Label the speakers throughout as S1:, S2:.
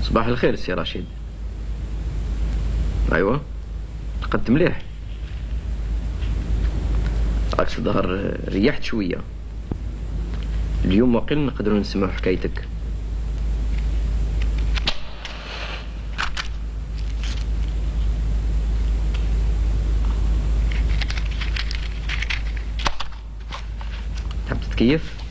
S1: صباح الخير سي رشيد. ايوا قد مليح، راك تظهر ريحت شويه اليوم، وقيل نقدروا نسمعوا حكايتك. تحب تتكيف؟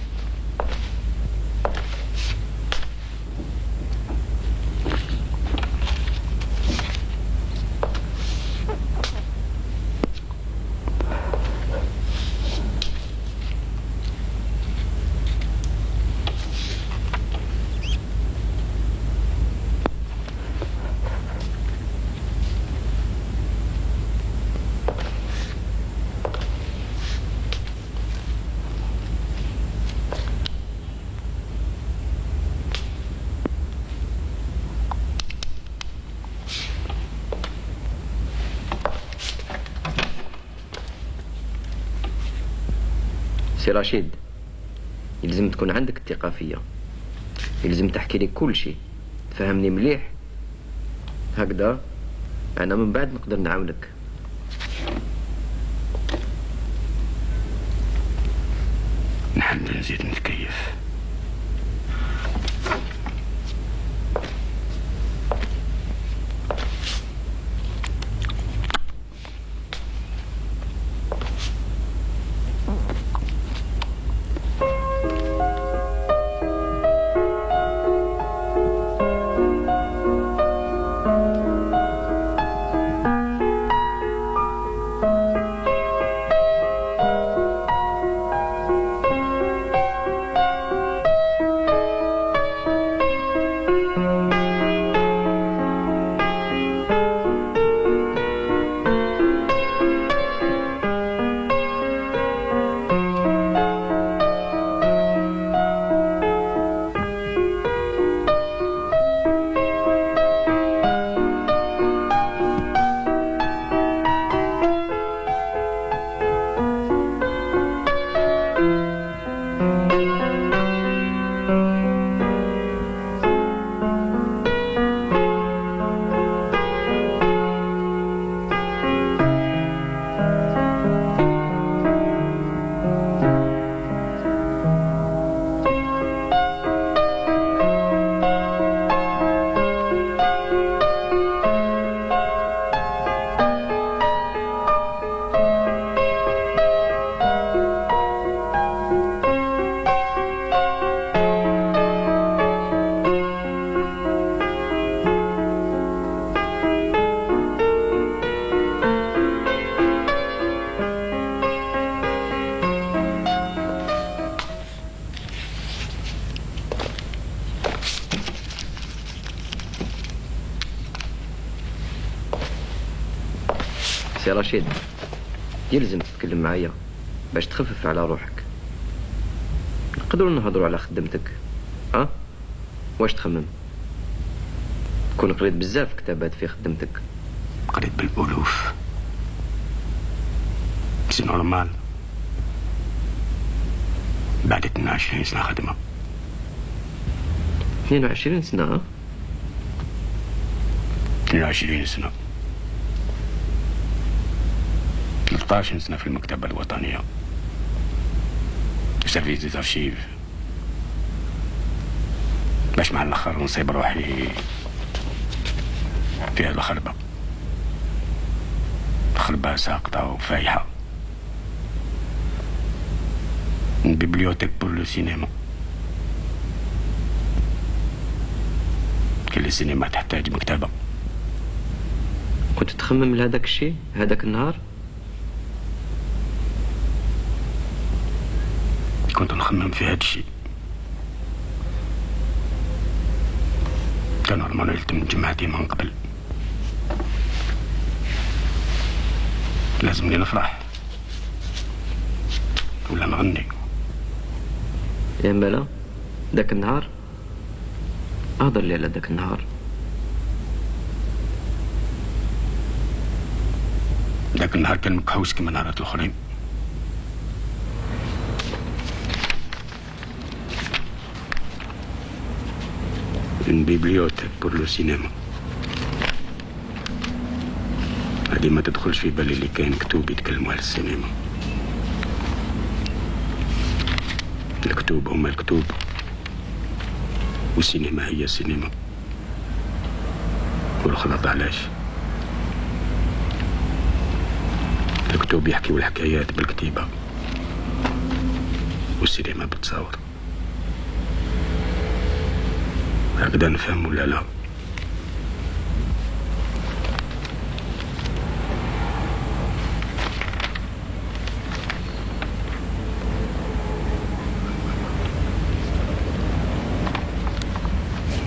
S1: سي رشيد، يلزم تكون عندك الثقة فيا، يلزم تحكي لي كل شيء، تفهمني مليح، هكذا أنا من بعد نقدر نعاونك.
S2: نحب نزيد نتكيف.
S1: سي رشيد، يلزم تتكلم معايا باش تخفف على روحك. نقدروا نهضروا على خدمتك، واش تخمم؟ كون قريت بزاف كتابات في خدمتك.
S2: قريت بالألوف، سي نورمال بعد 22 سنة خدمة.
S1: 22 سنة؟
S2: 22 سنة، 13 سنة في المكتبة الوطنية، سيرفيس دي زارشيف، باش مع الآخر نصيب روحي في هاد الخربة، خربة ساقطة وفايحة. بيبليوتيك بور لو سينما، كل السينما تحتاج مكتبة.
S1: كنت تخمم لهذاك الشيء هذاك النهار؟
S2: كنت نخمم في هذا الشيء. كان نورمال يلتم جماعتي من قبل، لازمني نفرح ولا نغني.
S1: يا مالا ذاك النهار، اهضر لي على ذاك النهار.
S2: ذاك النهار كان مكحوس كما نهارات الاخرين. une bibliothèque pour le cinéma. هذه ما تدخلش في بالي اللي كاين كتب يتكلموا على السينما. الكتب هما الكتب والسينما هي السينما. والخلط علاش؟ الكتب يحكيوا الحكايات بالكتيبة والسينما بالتصاور. هكذا نفهم ولا لا؟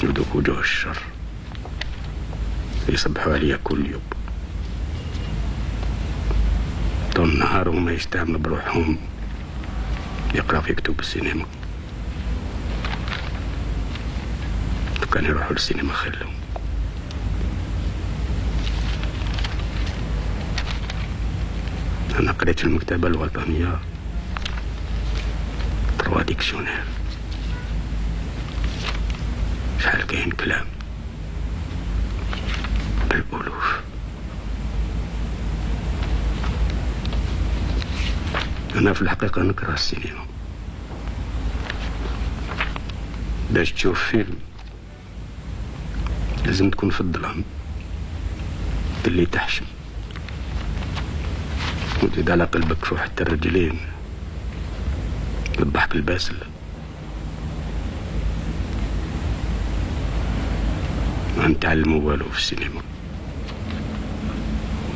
S2: يذوق وجوه الشر يصبحوا عليا كل يوم طول النهار وما يستعملوا بروحهم يقرأ في كتب السينما. لو كان يروحوا للسينما خلهم. أنا قريت في المكتبة الوطنية 3 ديكسيونير. شحال كاين كلام بالألوف. أنا في الحقيقة نكره السينما. باش تشوف فيلم لازم تكون في الظلام اللي تحشم وتزيد على قلبك فوق حتى الرجلين الضحك الباسل. ما نتعلموا والو في السينما.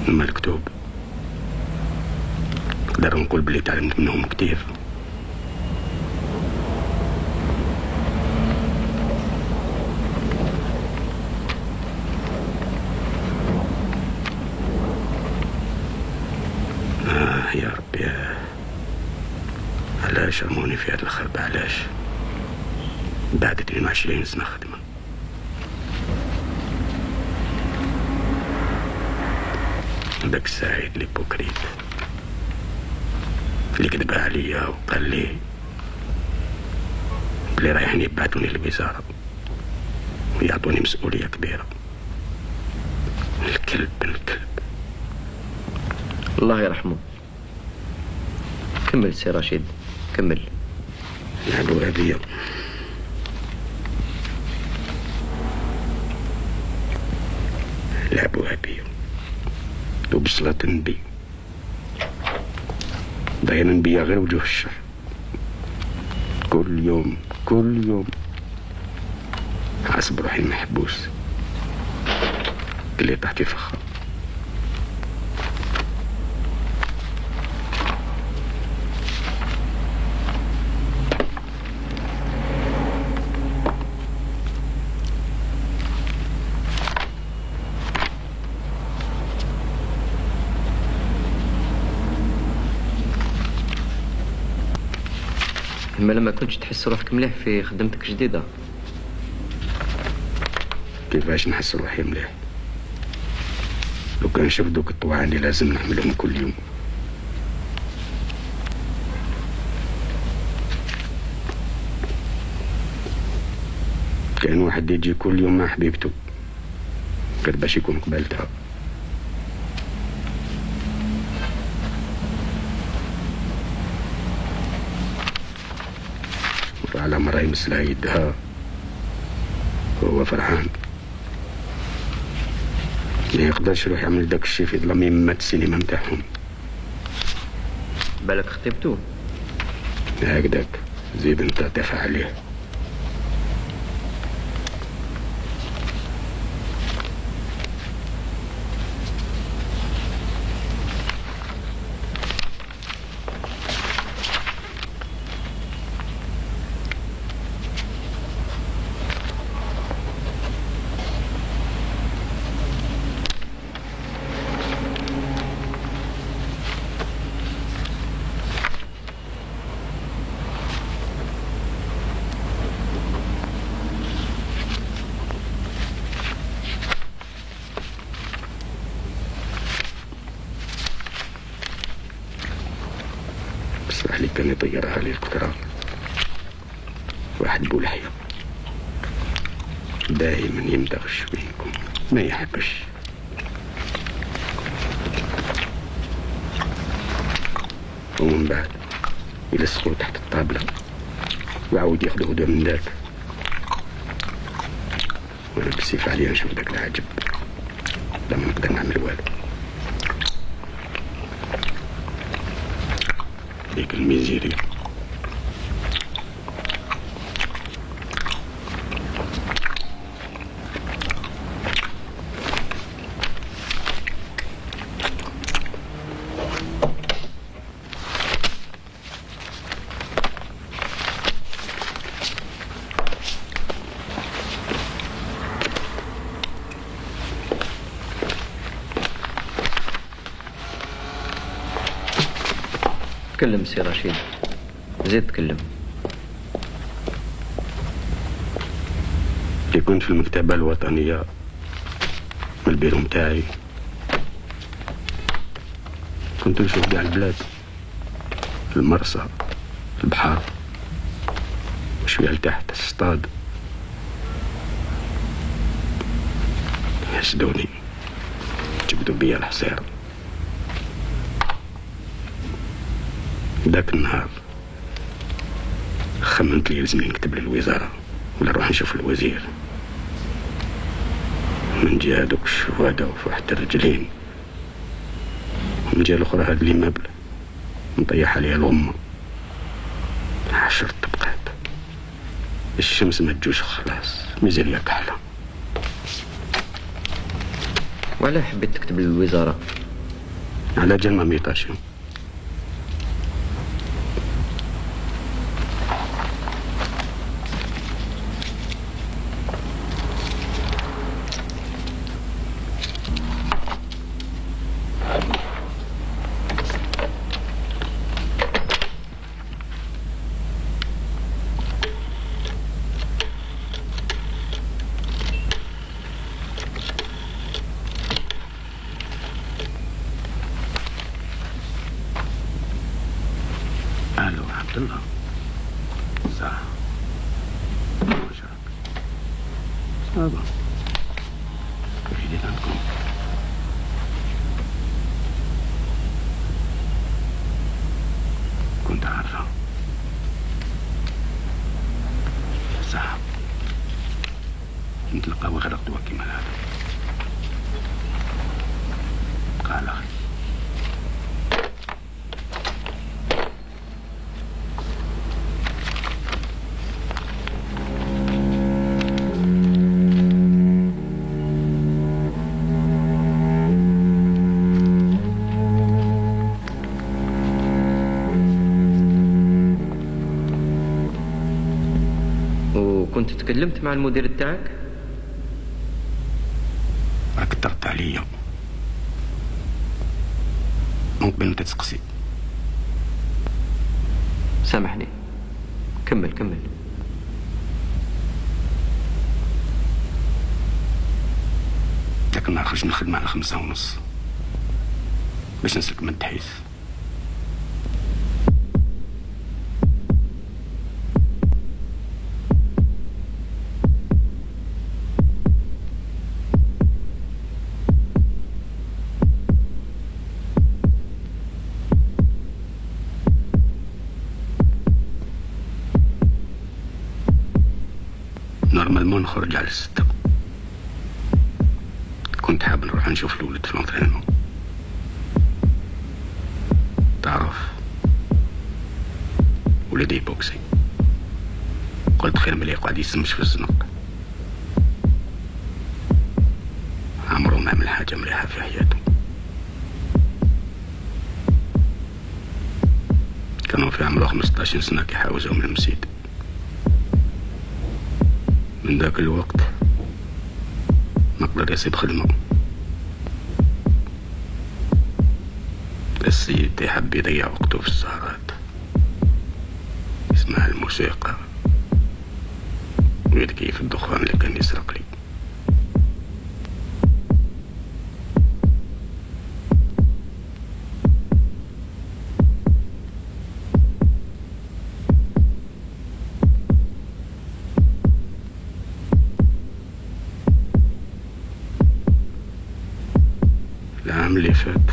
S2: اما الكتب نقدر نقول بلي تعلمت منهم كتير. يا ربي علاش رموني في هاد الخربة؟ علاش بعد 22 سنة خدمة؟ داك السعيد ليبوكريت اللي كذب عليا وقال لي بلي رايحين يبعثوني للوزارة ويعطوني مسؤولية كبيرة. الكلب.
S1: الله يرحمه. كمل سي رشيد كمل.
S2: لعبوا هدية. وبصلاة النبي ضايعين بيا غير وجوه الشر. كل يوم حاسب روحي محبوس اللي طحت في فخر.
S1: اما لما كنتش تحس روحك مليح في خدمتك جديدة؟
S2: كيفاش نحس روحي مليح؟ لو كان نشوف دوك الطواعن اللي لازم نعملهم كل يوم. كاين واحد يجي كل يوم مع حبيبته غير باش يكون قبالتها. على مرة يمس لها يدها وهو فرحان. ما يقدرش يروح يعمل داك الشي في ظلام يمات السينما نتاعهم.
S1: بالك خطيبتو؟
S2: هكداك زيد انت دافع عليه. اسمح لي كان يطيرها لي القطرة واحد بولحية دائما يمدغش بينكم، ما يحبش. ومن بعد يلصقوا تحت الطابلة ويعاود ياخدوا هدوء من ذاك، وانا بالسيف عليا نشوف ذاك العجب، لا ما نقدر نعمل والو. ديك الميزيري
S1: تكلم سي رشيد، زيد تكلم.
S2: كي كنت في المكتبة الوطنية من البيرو متاعي كنت نشوف كاع البلاد، في المرسى، في البحر، وشوية لتحت الصطاد. يحسدوني، جبدوا بيا الحصير. ذاك النهار خممت لي لازمني نكتب للوزارة ولا نروح نشوف الوزير. من جهة دوك الشهداء وفي واحد الرجلين، ومن جهة الأخرى هاد ليمابل نطيح عليها الغمة 10 طبقات. الشمس ما تجوش خلاص، مازال يا كحلة.
S1: وعلاه حبيت تكتب للوزارة؟
S2: على جال ما ميطاشيو. الو عبد الله، ساعة وشرك صابة بعيدين عنكم. كنت عارفة ساعة نتلقى وغرقت وكيما هذا. قال أخي
S1: كنت تكلمت مع المدير تاعك؟
S2: راك ضغط عليا، من قبل انت تسقسي.
S1: سامحني، كمل كمل.
S2: ذاك النهار خرجت من الخدمة على 5:30 باش نسلك من التحيث. نورمالمون نخرج على 6. كنت حاب نروح نشوف الولد في الانترينمون. تعرف ولدي بوكسي، قلت خير ملي يقعد يسمش في الزنق. عمره ما عمل حاجة مليحة في حياته. كانوا في عمره 15 سنة كيحاوزوا من المسيد. من ذاك الوقت ما قدر يصيب خدمة. السيد يحب يضيع وقته في السهرات، يسمع الموسيقى ويدكي في الدخان اللي كان يسرق لي. اللي فات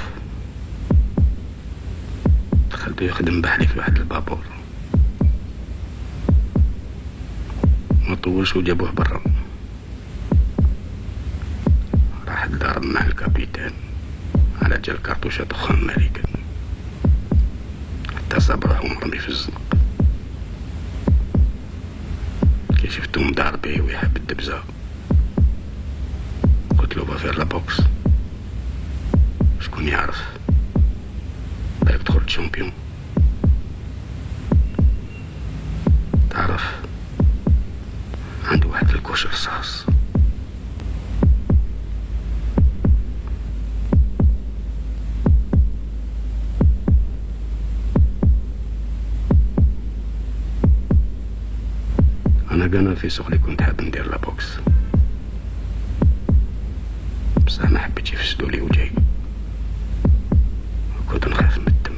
S2: دخلته يخدم بحري في واحد البابور، ما طولش وجابوه برا، راح تضارب مع الكابيتان على جال كارتوشات أخرى أمريكان، حتى صاب روحو مرمي في الزنق. كي شفتو مضاربيه ويحب الدبزة قلت له بافير لا بوكس، شكون يعرف باك تدخل تشامبيون. تعرف عنده واحد الكوش رصاص، انا كان في سوق اللي كنت حاب ندير لا بوكس، بصح ما حبيتش يفسدوا لي وجهي، وكنت نخاف من الدم.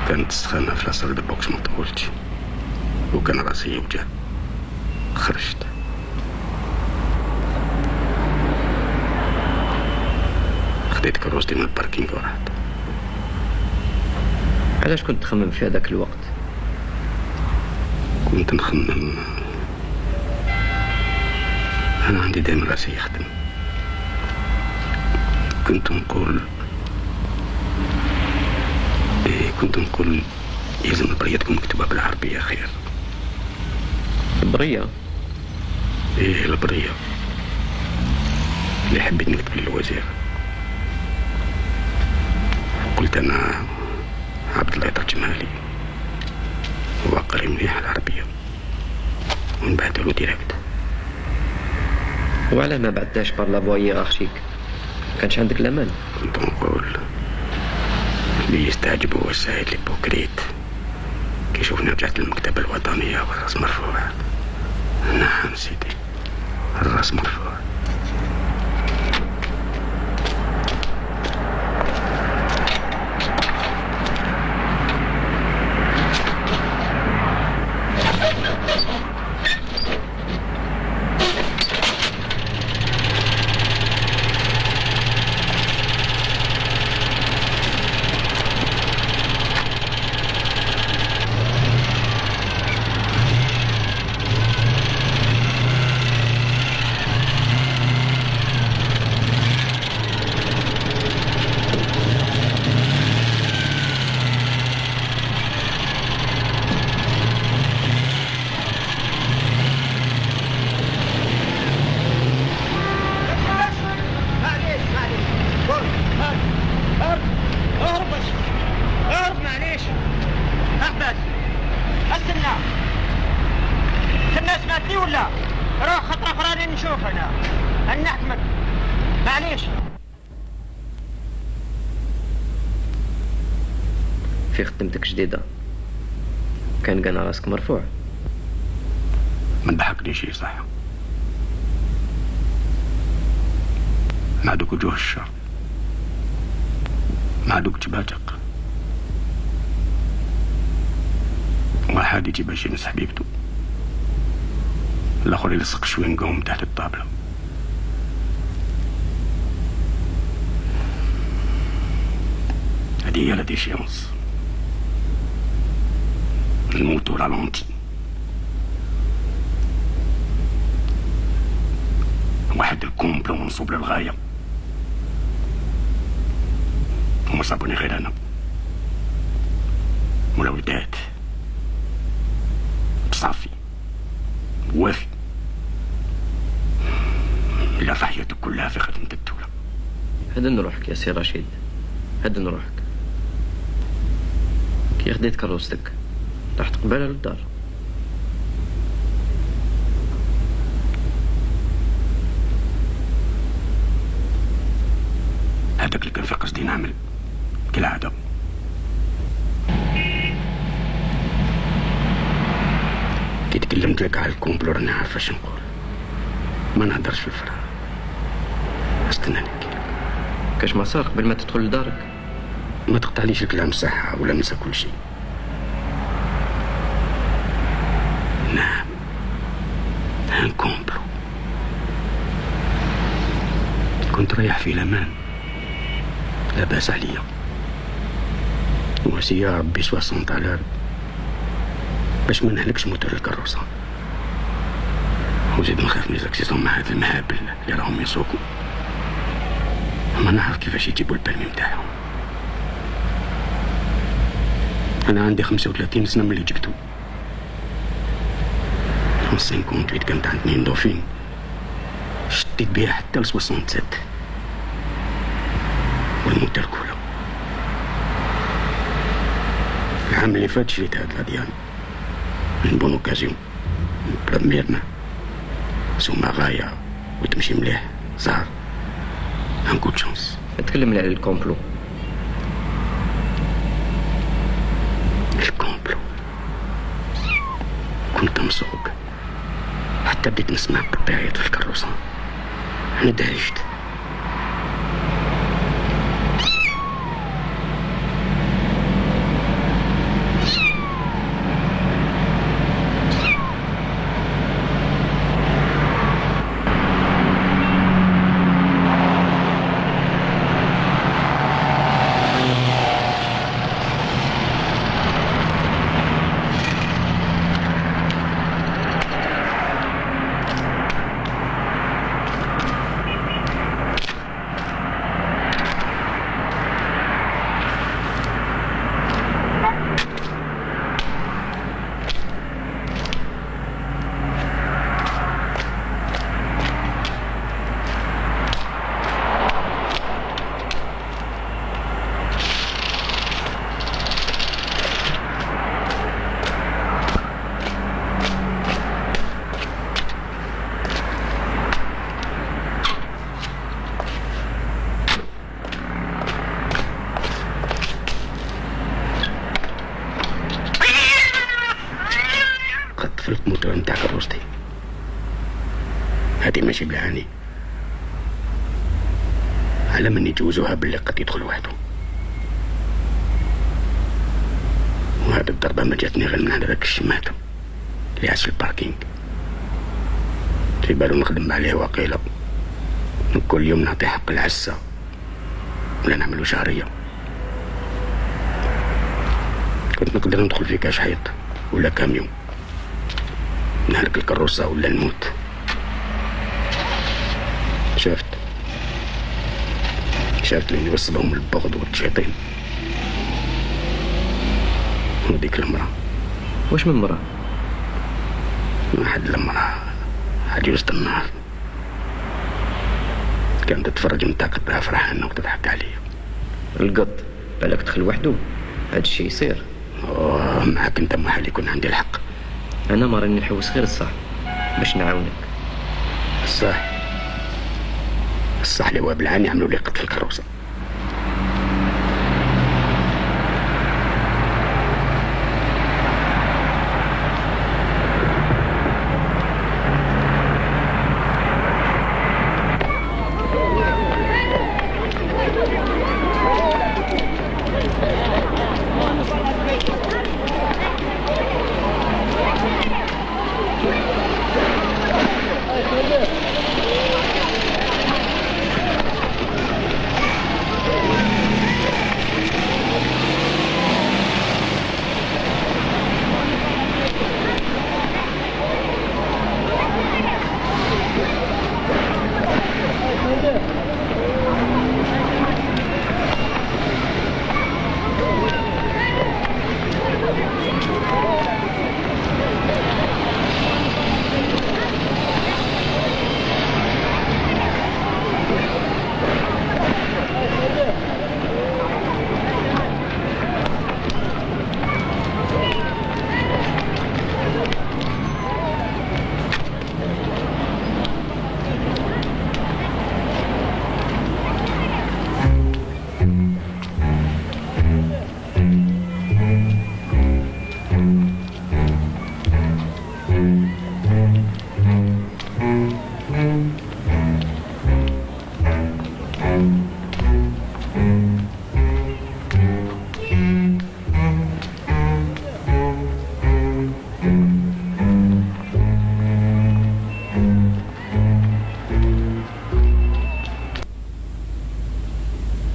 S2: كانت السخانة في لاصال دو بوكس ما طولتش، وكان راسي يوجع. خرجت خديت كروستي من الباركينغ ورحت.
S1: علاش كنت تخمم في هذاك الوقت؟
S2: كنت نخمم انا عندي دايما راسي يخدم. كنت نقول يلزم البرية تكون مكتوبة بالعربية خير.
S1: البرية؟
S2: ايه البرية اللي حبيت نكتب للوزير. قلت انا عبد الله يترجمها لي، هو قاري مليح العربية، ونبعث له ديريكت.
S1: وعلاه ما بعدتهاش بار لافوا هيرارشيك؟ كانش عندك الامان؟
S2: كنت نقول اللي يستعجب هو السيد ليبوكريت كي يشوفني رجعت للمكتبة الوطنية والراس مرفوع. نعم سيدي، الراس مرفوع.
S3: تسمعني ولا؟ روح خطرة أخرى راني نشوف أنا نحكمك معليش.
S1: في خدمتك جديدة كان قانا راسك مرفوع.
S2: ما نضحكني شي صح. ما عندك وجوه الشر، ما عندك تباتق، واحد يجي باش يمس حبيبته، الاخر يلصق شويه نقوم تحت الطابله. هذه هي لا ديشيونس، نموت رالونتي. واحد الكومبلو منصوب للغايه، وما صابوني غير انا والولدات بصافي وافي. إلا حياتك كلها في خدمة الدولة.
S1: هدن روحك يا سي رشيد، هدن روحك. كي خديت كروستك رحت قبالة للدار.
S2: هذاك اللي كان في قصدي نعمل كالعادة. كي تكلمت لك على الكومبلو راني عارفة اش نقول، ما نهدرش في الفراغ. استنى نحكي لك.
S1: كاش ما صار قبل ما تدخل لدارك؟
S2: ما تقطعليش الكلام صح ولا ننسى كل شيء. نعم، ان كومبلو. كنت رايح في الامان، لا باس عليا، وسيارة ربي 60,000 باش ما نهلكش موتور الكروسة، وزيد نخاف من زاكسيزون مع هاد المهابل اللي راهم يسوقوا، ما نعرف كيفاش يجيبوا البرمي متاعهم. انا عندي 35 سنة من اللي جبتو. 58 كانت عند 2 دوفين، شديت بيها حتى ل 67 والموتور كولا. العام اللي فات شريت هاد لاديان من بون اوكازيون بلا ميرنا، سوما غاية وتمشي مليح زهر. ان كود شانس.
S1: اتكلم لي على الكومبلو.
S2: الكومبلو كنت مسوق حتى بديت نسمع بالبعيد في الكروسة، انا دهشت. طفلت الموتور نتاع كروستي، هادي ماشي بالعاني، على من يجوزوها باللي قد يدخل وحده. وهاد الضربة ما جاتني غير من عند داك الشماتة اللي عاش في الباركينغ، في بالو نخدم عليه وقيلة، كل يوم نعطي حق العسة ولا نعملو شهرية. كنت نقدر ندخل في كاش حيط ولا كاميون، نهلك الكروسة ولا نموت. شافت اللي يوصلهم البغض والتشيطين. وديك المرأة.
S1: واش من مرأة؟
S2: واحد المرأة عجوزة النهار، كانت تتفرج متاقد فرحانة وتضحك عليا.
S1: القط بالك دخل وحده، هاد الشي يصير.
S2: معاك انت محال يكون عندي الحق.
S1: انا ما راني نحوس غير الصح. باش نعاونك.
S2: الصح اللي هو بالعين يعملوا لي قتل الكروسه.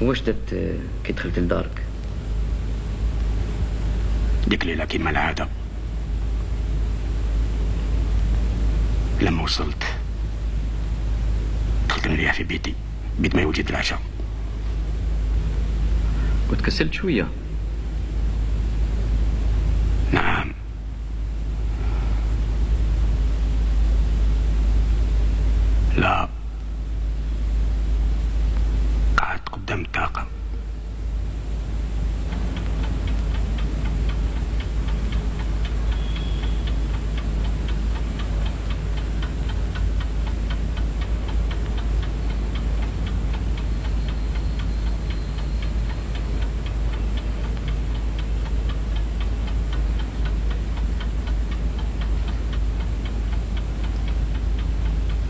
S1: واش درت كي دخلت لدارك؟
S2: ديك ليلة كيما العادة لما وصلت دخلت نريح في بيتي بيت ما يوجد العشاء.
S1: وتكسلت شوية؟
S2: نعم. لا، قعدت قدام الطاقة.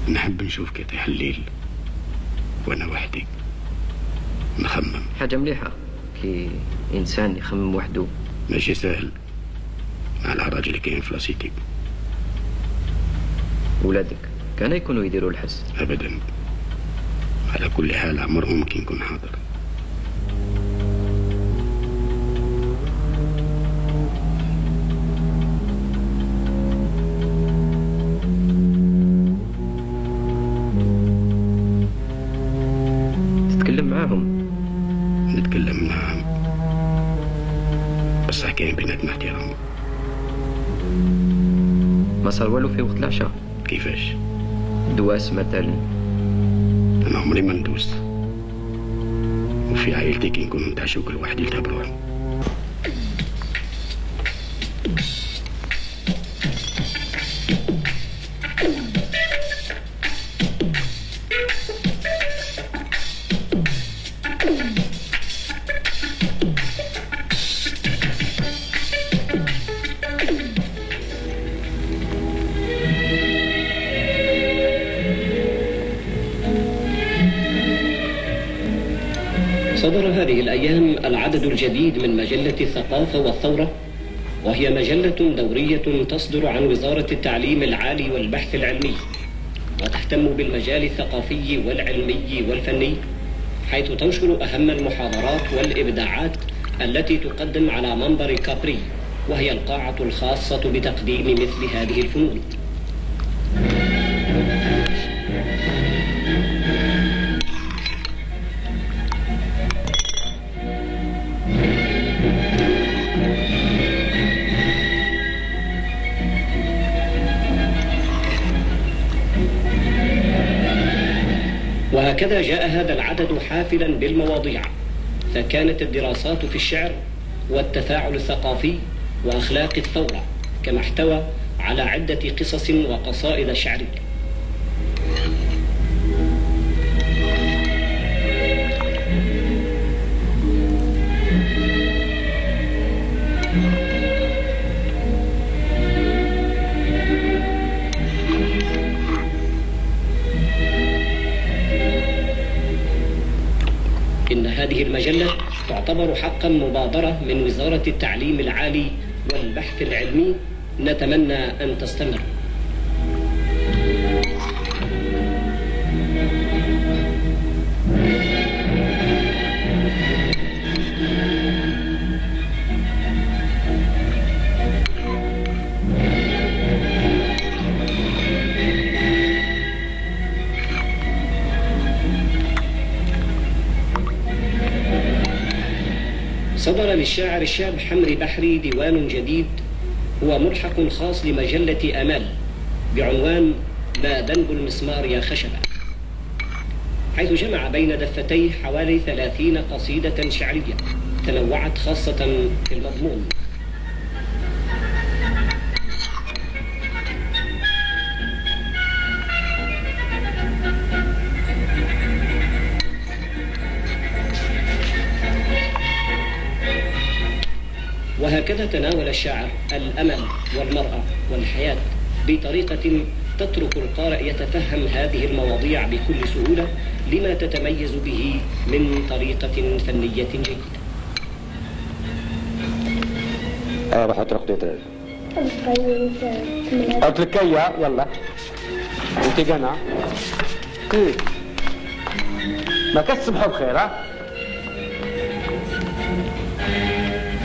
S2: نحب نشوف كي يطيح الليل وانا وحدي نخمم.
S1: حاجة مليحة كي إنسان يخمم وحده.
S2: ماشي سهل مع الحراج اللي كاين في لاسيتي.
S1: ولادك كان يكونوا يديروا الحس؟
S2: أبدا، على كل حال عمرهم كي نكون حاضر. نتكلم معهم بس كاين بيناتنا احترام.
S1: ما صار والو في وقت العشاء؟
S2: كيفاش؟
S1: دواس مثلا؟
S2: انا عمري ما ندوس، وفي عائلتي كي نكون نتعشى كل واحد يلتهب روحه.
S4: صدر هذه الأيام العدد الجديد من مجلة الثقافة والثورة، وهي مجلة دورية تصدر عن وزارة التعليم العالي والبحث العلمي، وتهتم بالمجال الثقافي والعلمي والفني، حيث تنشر أهم المحاضرات والإبداعات التي تقدم على منبر كابري، وهي القاعة الخاصة بتقديم مثل هذه الفنون. وهكذا جاء هذا العدد حافلا بالمواضيع، فكانت الدراسات في الشعر والتفاعل الثقافي وأخلاق الثورة، كما احتوى على عدة قصص وقصائد شعرية. إن هذه المجلة تعتبر حقا مبادرة من وزارة التعليم العالي والبحث العلمي، نتمنى أن تستمر. صدر للشاعر الشاب حمري بحري ديوان جديد هو ملحق خاص لمجلة أمال بعنوان ما ذنب المسمار يا خشبة، حيث جمع بين دفتيه حوالي 30 قصيدة شعرية تنوعت خاصة في المضمون. وهكذا تناول الشاعر الأمل والمرأة والحياة بطريقة تترك القارئ يتفهم هذه المواضيع بكل سهولة لما تتميز به من طريقة فنية جيدة.
S2: راح اترك ديتر اتركيا يلا انت قنا ايه ما كسبحوا بخير ها.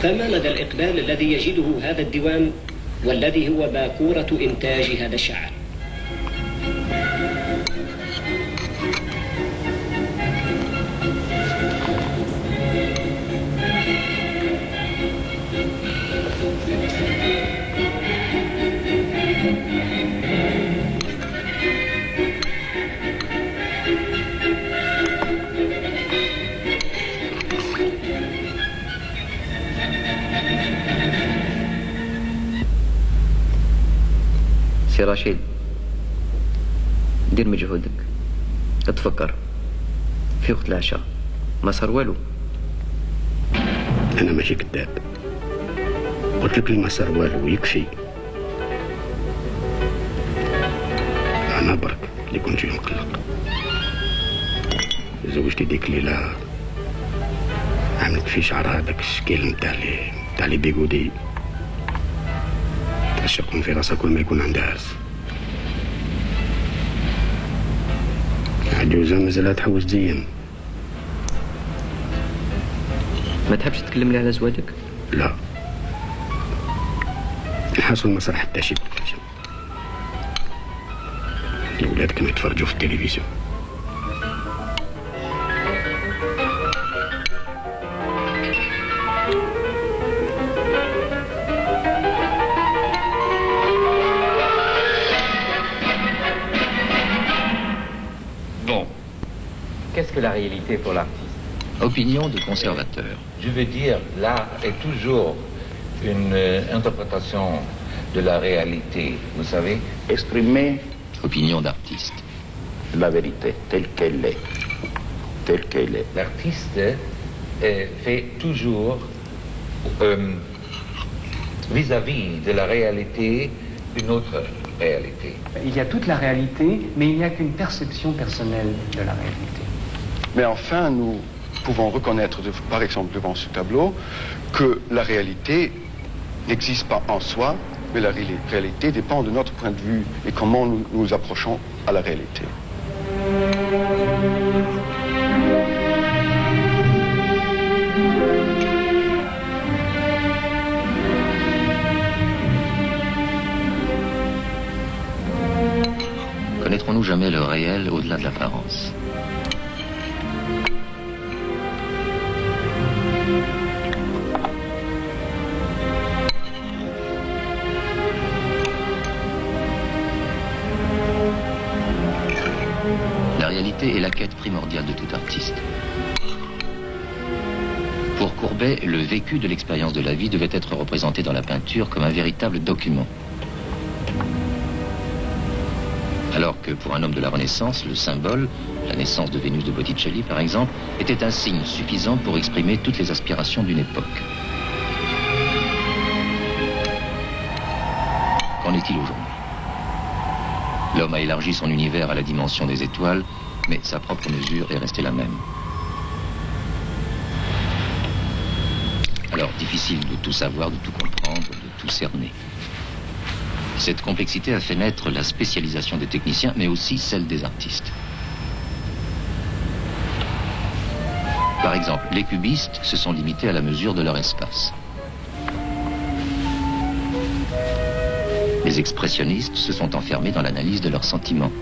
S4: فما مدى الإقبال الذي يجده هذا الديوان والذي هو باكورة إنتاج هذا الشاعر؟
S1: سي رشيد، دير مجهودك، اتفكر في وقت العشاء ما صار والو.
S2: انا ماشي كذاب، قلت لك ما صار والو يكفي. انا برك اللي كنت جاي مقلق. زوجتي ديك الليله عملت في شعرها داك الشكل نتاع لي بيغودي، تشكون في راسها كل ما يكون عندها عرس. عجوزة مازالها تحوس تزين.
S1: ما تحبش تتكلم لي على زواجك؟
S2: لا، نحاسو المسرح حتى شي بكاش. الولاد كانوا يتفرجوا في التلفزيون.
S5: Qu'est-ce que la réalité pour l'artiste?
S6: Opinion de conservateur.
S5: Je veux dire, l'art est toujours une interprétation de la réalité, vous savez.
S7: Exprimer
S6: Opinion d'artiste.
S7: la vérité telle qu'elle est. Telle qu'elle est.
S5: L'artiste fait toujours vis-à-vis de la réalité une autre réalité.
S8: Il y a toute la réalité, mais il n'y a qu'une perception personnelle de la réalité.
S9: Mais enfin, nous pouvons reconnaître, par exemple devant ce tableau, que la réalité n'existe pas en soi, mais la réalité dépend de notre point de vue et comment nous nous approchons à la réalité.
S6: Connaîtrons-nous jamais le réel au-delà de l'apparence? La réalité est la quête primordiale de tout artiste. Pour Courbet, le vécu de l'expérience de la vie devait être représenté dans la peinture comme un véritable document. Alors que pour un homme de la Renaissance, le symbole, la naissance de Vénus de Botticelli par exemple, était un signe suffisant pour exprimer toutes les aspirations d'une époque. Qu'en est-il aujourd'hui? L'homme a élargi son univers à la dimension des étoiles, mais sa propre mesure est restée la même. Alors, difficile de tout savoir, de tout comprendre, de tout cerner. Cette complexité a fait naître la spécialisation des techniciens, mais aussi celle des artistes. Par exemple, les cubistes se sont limités à la mesure de leur espace. Les expressionnistes se sont enfermés dans l'analyse de leurs sentiments.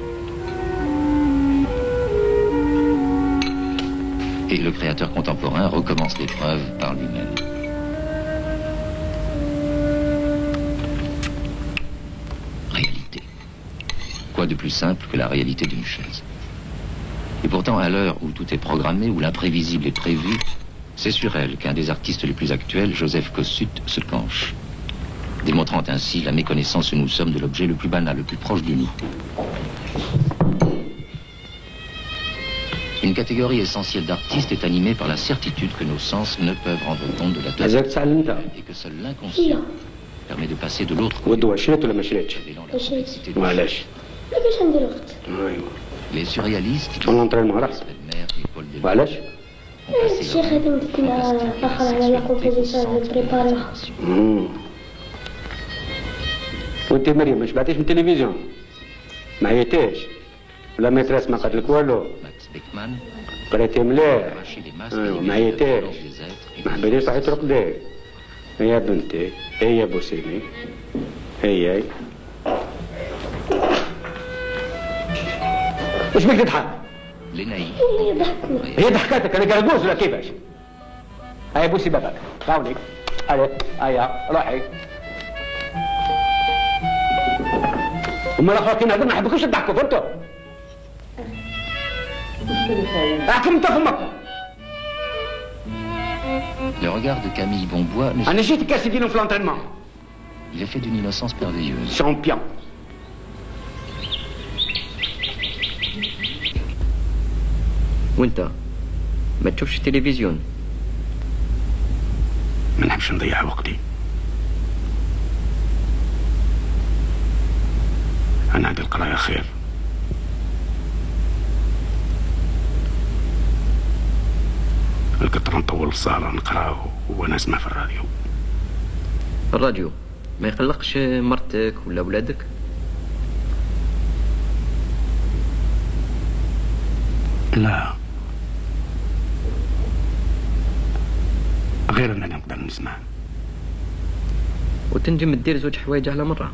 S6: Et le créateur contemporain recommence l'épreuve par lui-même. Réalité. Quoi de plus simple que la réalité d'une chaise? Et pourtant, à l'heure où tout est programmé, où l'imprévisible est prévu, c'est sur elle qu'un des artistes les plus actuels, Joseph Kossut, se penche, démontrant ainsi la méconnaissance que nous sommes de l'objet le plus banal, le plus proche de nous. Une catégorie essentielle d'artistes est animée par la certitude que nos sens ne peuvent rendre compte de la totalité et que seul l'inconscient permet de passer de l'autre côté. Les surréalistes, ont
S2: وانت مريم ما شبعتيش من التلفزيون؟ ما عيطتيش؟ ولا ميتريس ما قالت لك والو؟ قريتي مليح؟ ما عيطتيش؟ ما حبيتيش تروحي ترقدي؟ هيا بنتي، هيا بوسيني، هيا. وش بيك تضحك؟ هي ضحكتك، انا قرقوز ولا كيفاش؟ هيا بوسي باباك، عاوني، هيا روحي. وما الاخرين هذول ما يحبوكوش تضحكوا فهمتوا؟ احكم انت فمك.
S6: Le regard de Camille Bonbois ne...
S2: انا جيت كاسي ديالهم في l'entraînement.
S6: Il est fait d'une innocence merveilleuse.
S2: Champion.
S1: وانت ما تشوفش التلفزيون؟
S2: ما نحبش نضيع وقتي. أنا عندي القراية خير. القطرة نطول الصالة نقرا وأنا نسمع في الراديو.
S1: الراديو ما يقلقش مرتك ولا ولادك؟
S2: لا، غير أننا نقدر نسمع.
S1: وتنجم تدير زوج حوايج على مرة.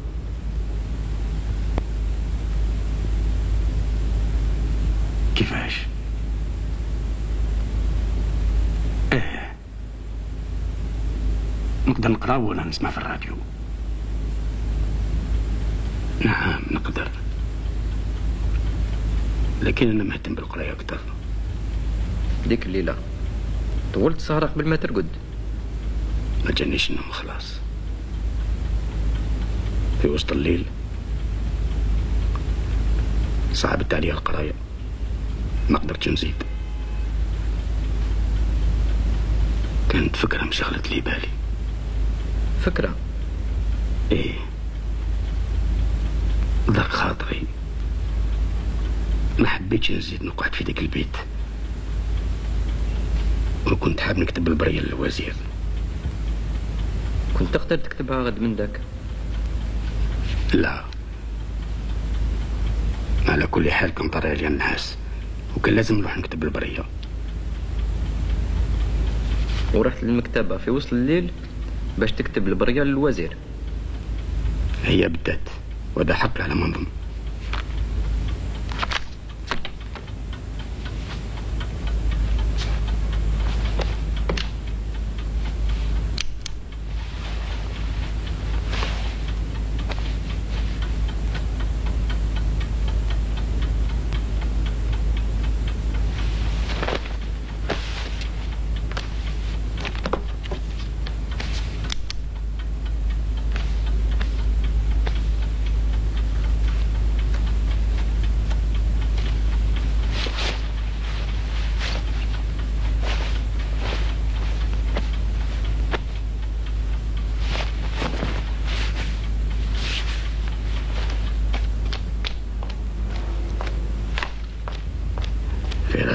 S2: كيفاش؟ ايه نقدر نقرا ولا نسمع في الراديو. نعم نقدر، لكن انا مهتم بالقرايه اكثر.
S1: ديك الليله طولت سهره قبل ما ترقد؟
S2: ما جانيش النوم خلاص. في وسط الليل صعبت علي القرايه، ما قدرتش نزيد. كانت فكرة مشغلت لي بالي.
S1: فكرة؟
S2: ايه ضاق خاطري، ما حبيتش نزيد نقعد في ديك البيت، وكنت حاب نكتب البرية للوزير.
S1: كنت تقدر تكتبها غد من داك؟
S2: لا، على كل حال كان طري عليا الناس وكان لازم نروح نكتب البرية.
S1: ورحت للمكتبة في وسط الليل باش تكتب البرية للوزير؟
S2: هي بدات، وهذا حق على ما نظن.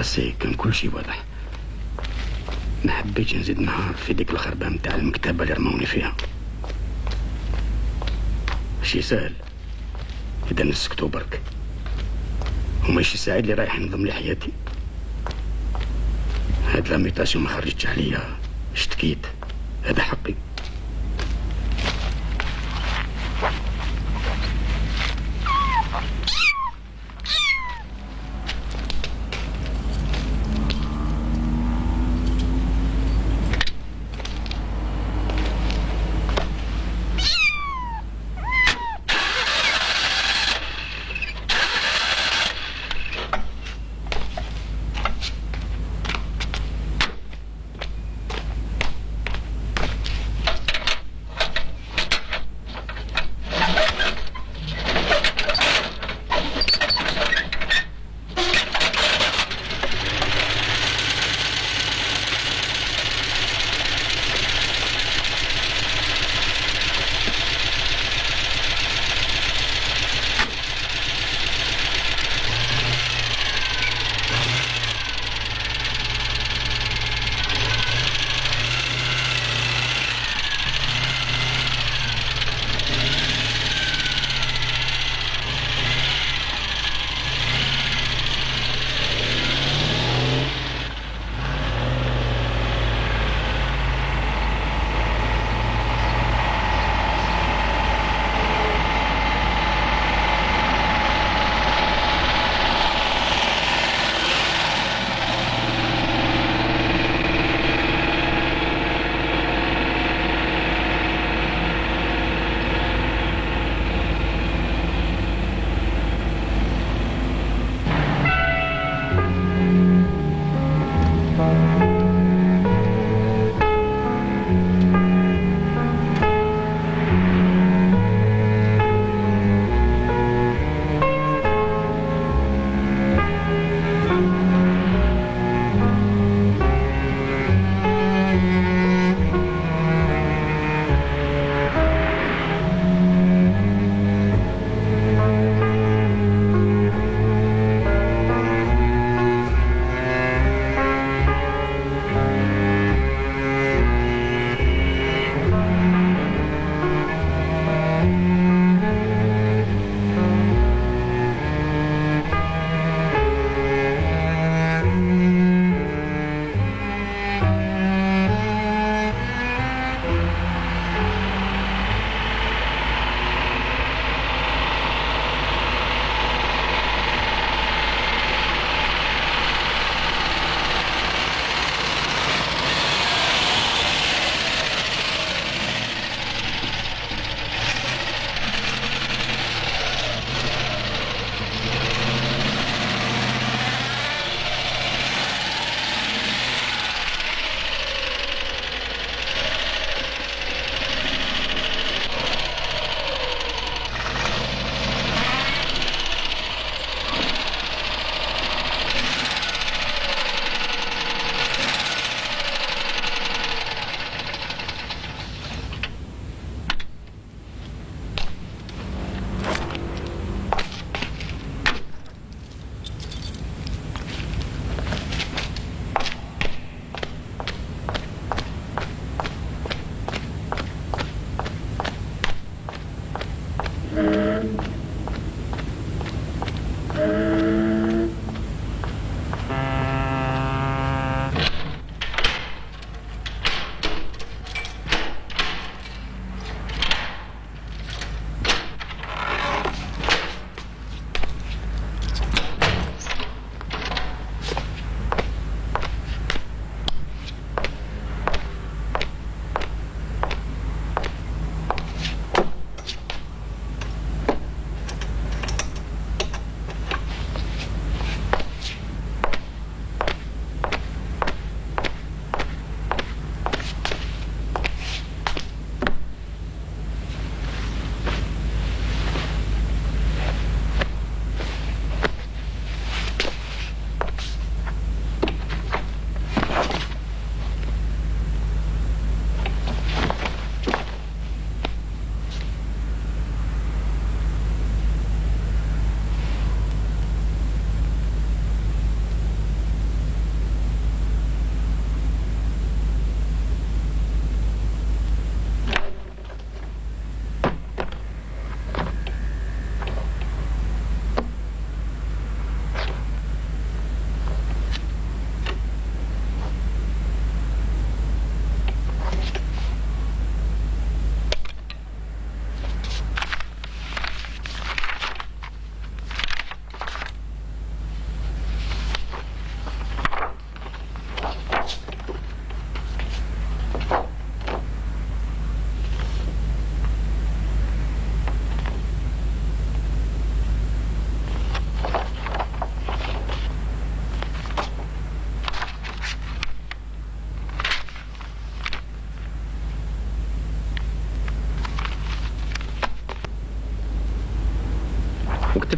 S2: سي كان كل شيء واضح. ما حبيتش نزيد نهار في ديك الخربة متاع المكتبة اللي رموني فيها. شي سهل إذا نسكتو برك، وماشي سعيد اللي رايح ينظم لي حياتي. هاد لاميتاسيون ما خرجتش عليا، اشتكيت، هذا حقي.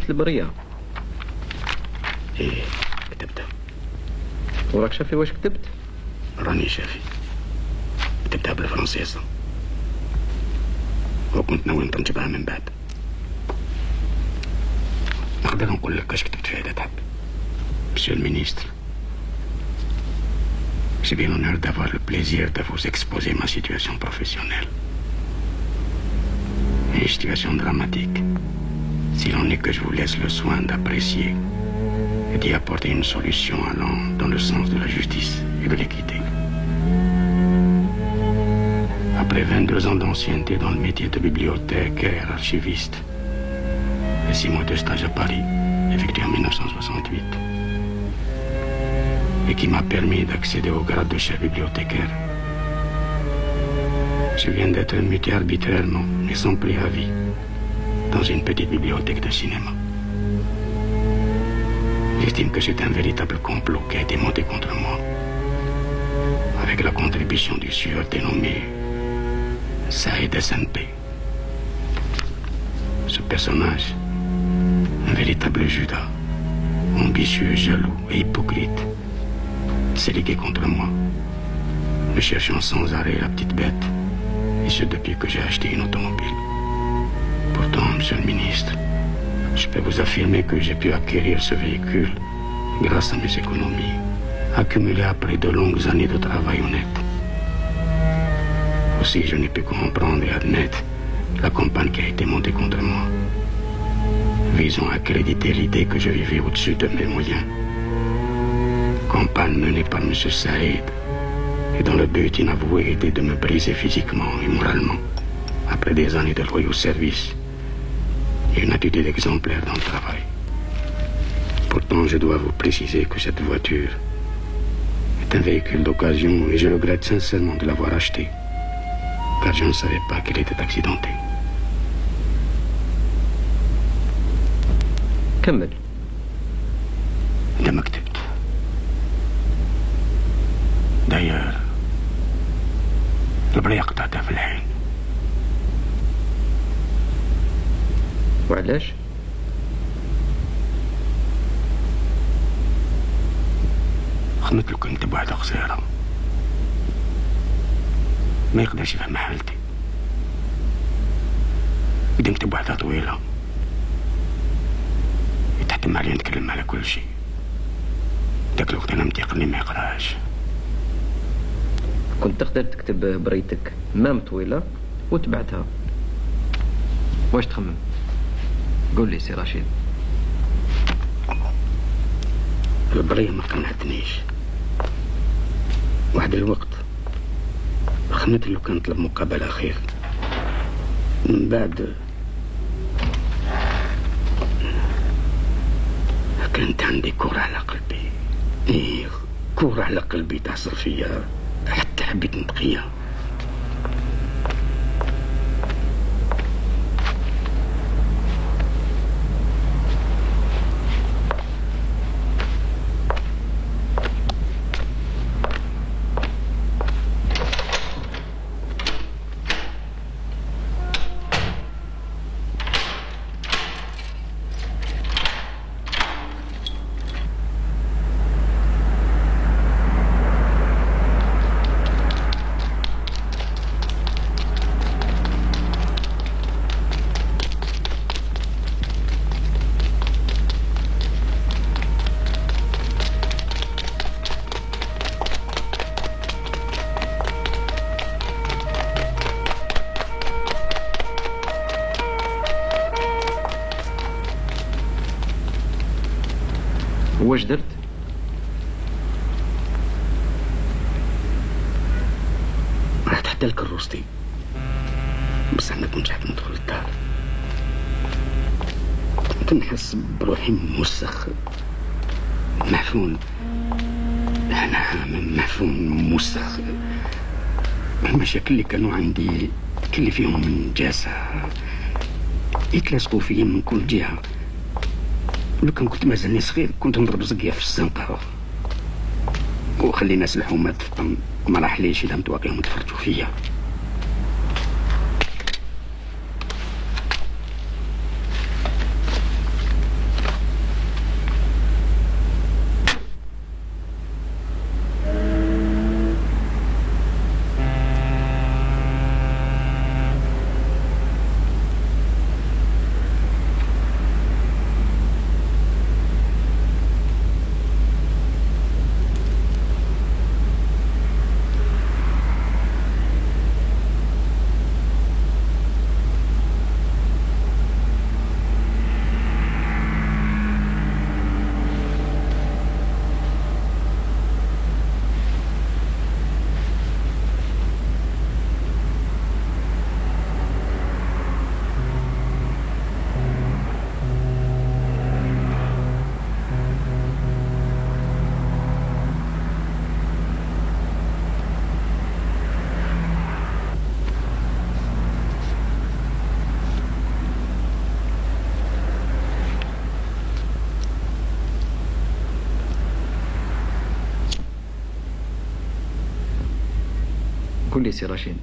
S1: كتبت البرية؟
S2: ايه كتبتها.
S1: وراك شافي واش كتبت؟
S2: راني شافي، كتبتها بالفرنسيسة وكنت ناوي نترجمها من بعد. نقدر نقول لك اش كتبت فيها إذا تحب. Monsieur le ministre, j'ai bien l'honneur d'avoir le plaisir de vous exposer ma situation professionnelle. Une situation dramatique, si l'on est que je vous laisse le soin d'apprécier et d'y apporter une solution allant dans le sens de la justice et de l'équité. Après 22 ans d'ancienneté dans le métier de bibliothécaire, archiviste, et 6 mois de stage à Paris, effectué en 1968, et qui m'a permis d'accéder au grade de chef bibliothécaire, je viens d'être muté arbitrairement et sans préavis dans une petite bibliothèque de cinéma. J'estime que c'est un véritable complot qui a été monté contre moi, avec la contribution du sieur dénommé Saïd SNP. Ce personnage, un véritable Judas, ambitieux, jaloux et hypocrite, s'est ligué contre moi, me cherchant sans arrêt la petite bête, et ce depuis que j'ai acheté une automobile. Pourtant, monsieur le ministre, je peux vous affirmer que j'ai pu acquérir ce véhicule grâce à mes économies, accumulées après de longues années de travail honnête. Aussi, je n'ai pu comprendre et admettre la campagne qui a été montée contre moi, visant à accréditer l'idée que je vivais au-dessus de mes moyens. Campagne menée par M. Saïd, et dont le but inavoué était de me briser physiquement et moralement, après des années de loyaux services et une attitude exemplaire dans le travail. Pourtant, je dois vous préciser que cette voiture est un véhicule d'occasion et je regrette sincèrement de l'avoir acheté, car je ne savais pas qu'elle était accidentée.
S1: كمل.
S2: ده ما كتبت. داير البرية قطعتها في الحين.
S1: وعلاش؟
S2: خمت له كنت بواحدة قصيرة ما يقدرش يفهم حالتي. بدي نكتب واحدة طويلة يتحتم علي نتكلم على كل شيء. داك الوقت انا متيقني ما يقراهاش.
S1: كنت تقدر تكتب بريتك مام طويلة وتبعتها. واش تخمم؟ قول لي سي رشيد.
S2: البرية ما قنعتنيش. واحد الوقت خمت لو كان طلب مقابلة خير، من بعد كانت عندي كرة على قلبي. ايه كرة على قلبي تعصر فيا حتى حبيت نبقيها.
S1: واش درت؟
S2: رحت حتى لكروستي بصح ما كنتش حاب ندخل للدار. كنت نحس بروحي موسخ معفون. انا معفون موسخ. المشاكل اللي كانوا عندي كل فيهم نجاسة يتلاصقوا فيا من كل جهة. لو كان كنت مازالني صغير كنت نضرب زقية في الزنقة وخلي الناس الحومات تفطن ما راحليش الا متواقعهم يتفرجوا فيا.
S1: قول لي سي رشيد،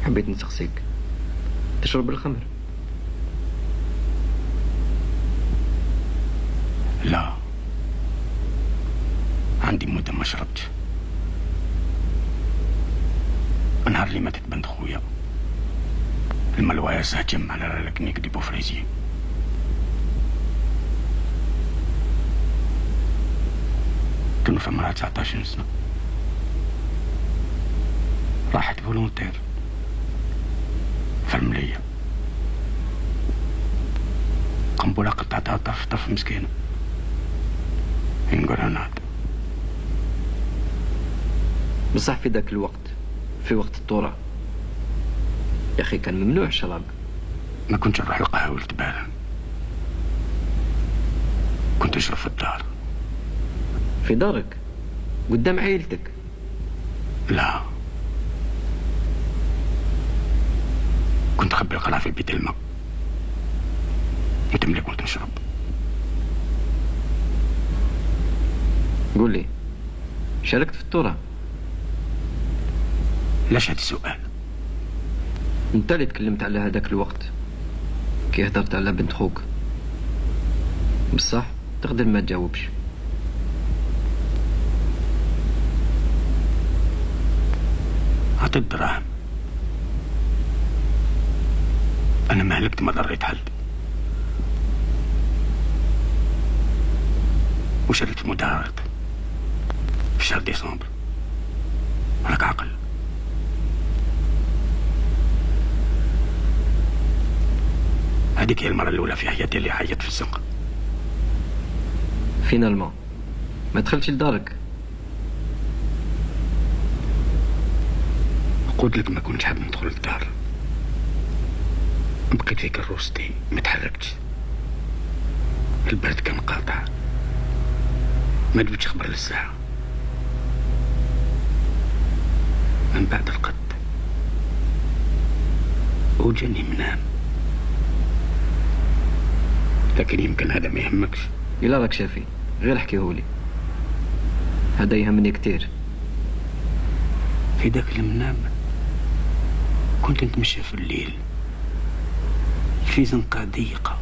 S1: حبيت نسقسيك، تشرب الخمر؟
S2: لا، عندي مدة ما شربتش. نهار اللي ماتت بنت خويا الملوايس هجم على الكنيك دي بوفريزي. كانوا في عمرها 19 سنة. راحت فولونتير في الملية، قنبلة قطعتها طرف مسكينة. نقول هناك
S1: بصح في ذاك الوقت، في وقت الطورة يا أخي كان ممنوع الشراب.
S2: ما كنتش نروح القهوة والتبارة، كنت أشرب في الدار.
S1: في دارك قدام عائلتك؟
S2: لا، كنت أخبي القنافل بيت الماء وتملي كنت نشرب.
S1: قول لي، شاركت في الطورة؟
S2: لاش هاد السؤال؟
S1: انت اللي تكلمت على هذاك الوقت كي هدرت على بنت خوك، بصح تقدر ما تجاوبش.
S2: عطيت دراهم، أنا ما هلكت ما ضريت حد، وشريت في مدارات في شهر ديسمبر. راك عقل. هذيك هي المرة الأولى في حياتي اللي حيت في الزنقة.
S1: فينالمون ما دخلتش لدارك؟
S2: قلت لك ما كنتش حاب ندخل للدار، بقيت في كروستي ما تحركتش. البرد كان قاطع، ما جبتش خبر للساعة. من بعد رقدت وجاني منام، لكن يمكن هذا ما يهمكش.
S1: إلا راك شافي غير احكيهولي، هذا يهمني كتير.
S2: في ذاك المنام كنت نتمشى في الليل في زنقة ضيقة،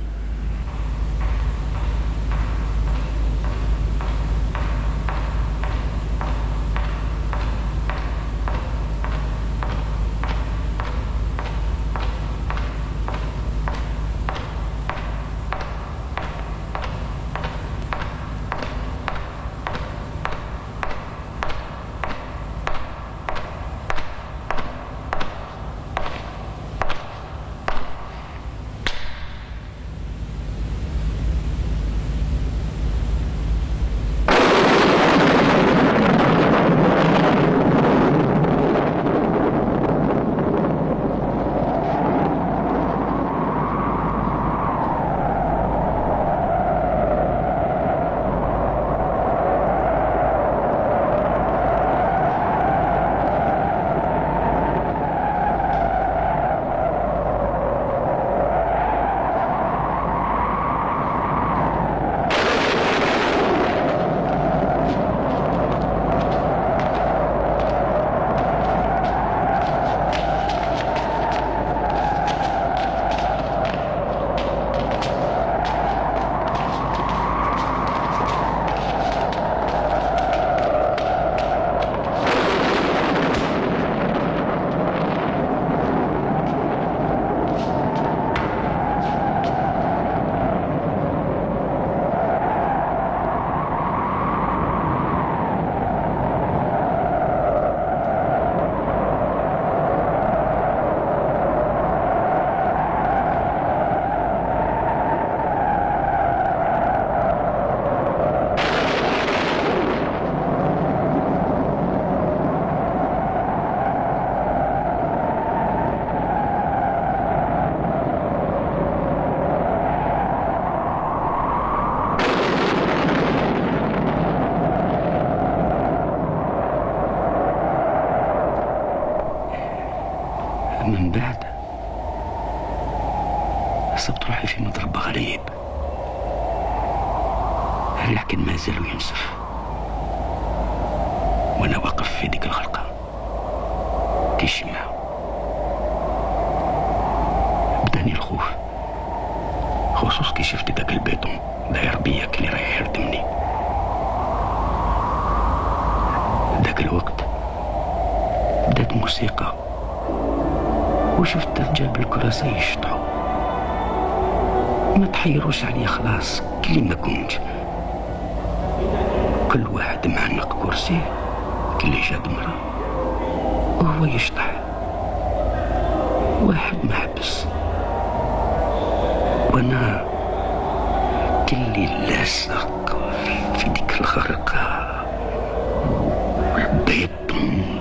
S2: من بعد صبت روحي في مضرب غريب، لكن ما زالوا ينسف وانا واقف في ديك الغلقة. كيش معه. بداني الخوف، خصوص كي شفت داك البيتون داير بيا كلي رايح يردمني. داك الوقت بدات موسيقى وشفت رجال بالكراسة يشطحوا. ما تحيروش عليا خلاص كلي ما كنت. كل واحد معنق كرسيه كلي جاب مرة وهو يشطح. واحد محبس وانا كلي لاصق في ديك الغرقة والبيتون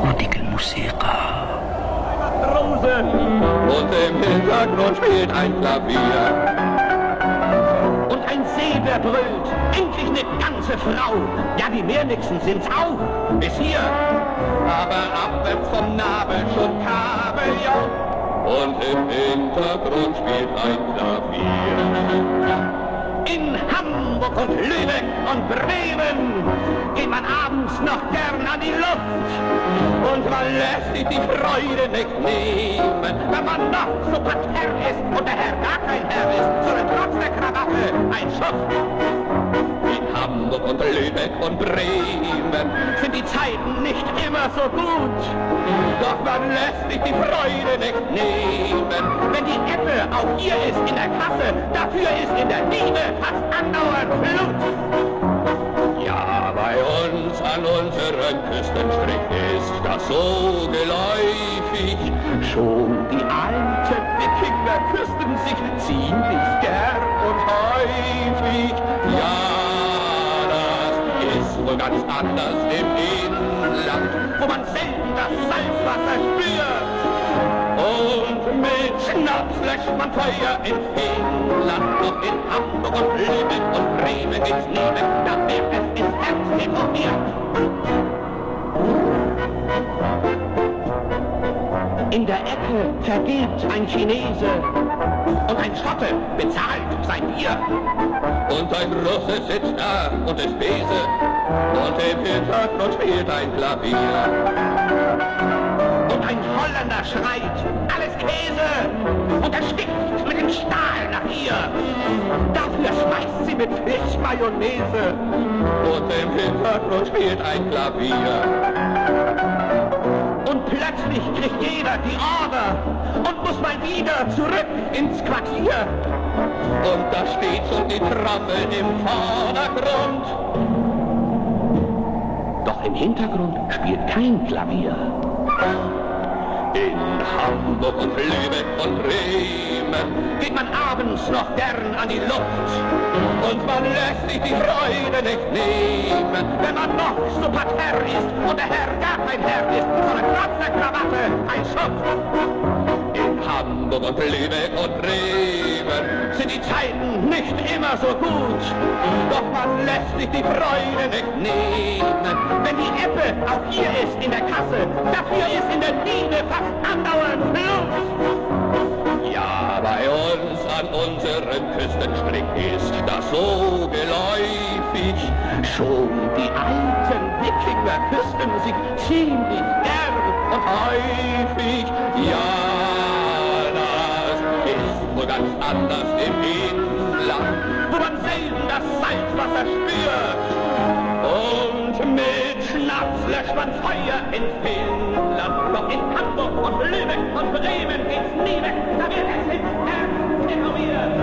S2: وديك الموسيقى.
S10: Und im Hintergrund spielt ein Klavier.
S11: Und ein Seebär brüllt, endlich eine ganze Frau. Ja, die Meernixen sind's auch, bis hier.
S10: Aber abwärts vom Nabelschutz Kabeljau. Und im Hintergrund spielt ein Klavier.
S11: In Hamburg und Lübeck und Bremen geht man abends noch gern an die Luft.
S10: Und man lässt sich die Freude nicht nehmen,
S11: wenn man noch so pater ist und der Herr gar kein Herr ist, sondern trotz der Krawatte ein Schuft.
S10: In Hamburg und Lübeck und Bremen
S11: sind die Zeiten nicht immer so gut.
S10: Doch man lässt sich die Freude nicht nehmen,
S11: wenn die Ebbe auch hier ist in der Kasse, dafür ist in der Diebe fast andauernd Blut.
S10: Ja, bei uns an unserem Küstenstrich ist das so geläufig.
S11: Schon die alten Wikinger küssten sich ziemlich gern und häufig.
S10: Ja, das ist wohl ganz anders im Inland,
S11: wo man selten das Salzwasser spürt.
S10: Und mit Schnaps löscht man Feuer in Finnland.
S11: Doch in Hamburg und Lübeck und Bremen geht's nie weg, da wird es ins Herz deformiert. In der Ecke vergeht ein Chinese und ein Schotte bezahlt sein Bier.
S10: Und ein Russe sitzt da und ist Bese und im Hintergrund spielt ein Klavier.
S11: Und ein Holländer schreit, alles Käse, und er stinkt mit dem Stahl nach hier. Dafür schmeißt sie mit Fischmayonnaise.
S10: Und im Hintergrund spielt ein Klavier.
S11: Und plötzlich kriegt jeder die Order und muss mal wieder zurück ins Quartier.
S10: Und da steht schon die Trommel im Vordergrund.
S11: Doch im Hintergrund spielt kein Klavier.
S10: In Hamburg und Lübeck und Bremen
S11: geht man abends noch gern an die Luft.
S10: Und man lässt sich die Freude nicht nehmen,
S11: wenn man noch so pater ist und der Herr gar kein Herr ist, sondern trotz der Krawatte ein Schuft.
S10: In Hamburg und Lübeck und Bremen
S11: sind die Zeiten nicht immer so gut.
S10: Doch man lässt sich die Freude nicht nehmen,
S11: wenn die Ebbe auch hier ist in der Kasse, dafür ist in der Diebe fast andauernd Blut.
S10: Ja, bei uns an unserem Küstenstrich ist das so geläufig.
S11: Schon die alten Wikinger küssten sich ziemlich gern und häufig.
S10: Ja, das ist wohl ganz anders im Inland,
S11: wo man selten das Salzwasser spürt.
S10: Und mit
S11: Schnaps löscht man Feuer in Finnland. Doch in Hamburg und Lübeck und Bremen geht's nie weg, da wird es ins Herz tätowiert.